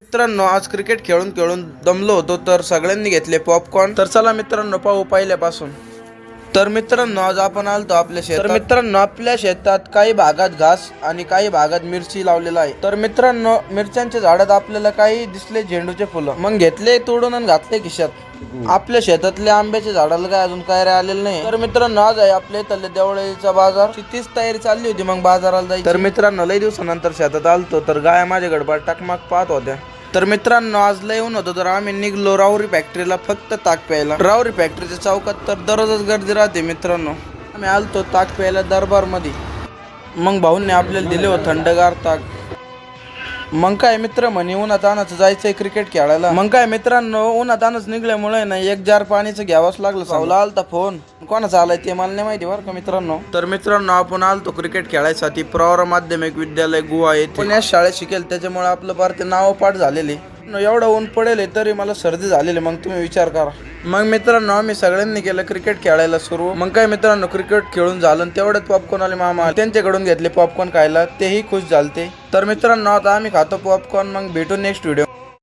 मित्रांनो, आज क्रिकेट खेळून खेळून दमलो होतो तर सगळ्यांनी घेतले पॉपकॉर्न. तर चला मित्रांनो, पाहू पहिल्यापासून. तर मित्रांनो, आज आपण आलतो आपल्या शेतात. तर मित्रांनो, आपल्या शेतात काही भागात घास आणि काही भागात मिरची लावलेला आहे. तर मित्रांनो, मिरच्यांच्या झाडात आपल्याला काही दिसले झेंडूचे फुलं. मग घेतले तोडून आणि घातले खिशात. आपल्या शेतातल्या आंब्याच्या झाडाला काय अजून काय आलेलं नाही. तर मित्रांनो, आज आहे आपल्या इथल्या देवळीचा बाजार. तीच तयारी चालली होती मग बाजाराला जायची. तर मित्रांनो, लई दिवसानंतर शेतात आलतो तर गाया माझ्या गडबड टाकमाक पाहत होत्या. तर मित्रांनो, आज लय ऊन होतं तर आम्ही निघलो राहुरी फॅक्टरीला फक्त ताक प्यायला. राहुरी फॅक्टरीच्या चौकात तर दररोजच गर्दी राहते मित्रांनो. आम्ही आलतो ताक प्यायला दरबार मध्ये. मग भाऊंनी आपल्याला दिले हो थंडगार ताक. मग काय मित्र म्हणे उन्हात आणायचं जायचंय क्रिकेट खेळायला. मग काय मित्रांनो, उन्हात आणच निघल्यामुळे ना एक जार पाणीचं घ्यावंच लागलं. सावला आलता फोन, कोणाचा आलाय ते मला नाही माहिती बरं का मित्रांनो. तर मित्रांनो, आपण आलतो क्रिकेट खेळायसाठी प्रवर माध्यमिक विद्यालय गोवा येथे. पुण्यात शाळेत शिकेल त्याच्यामुळे आपलं फार ते नाव पाठ झालेले. एवढं ऊन पडेल तरी मला सर्दी झालेली. मग तुम्ही विचार करा. मग मित्रांनो, आम्ही सगळ्यांनी केलं क्रिकेट खेळायला सुरू. मग काय मित्रांनो, क्रिकेट खेळून झालं तेवढ्यात पॉपकॉर्न आले मामा. त्यांच्याकडून घेतले पॉपकॉर्न खायला, तेही खुश झालते. तर मित्रांनो, आता आम्ही खातो पॉपकॉर्न. मग भेटू नेक्स्ट व्हिडिओ.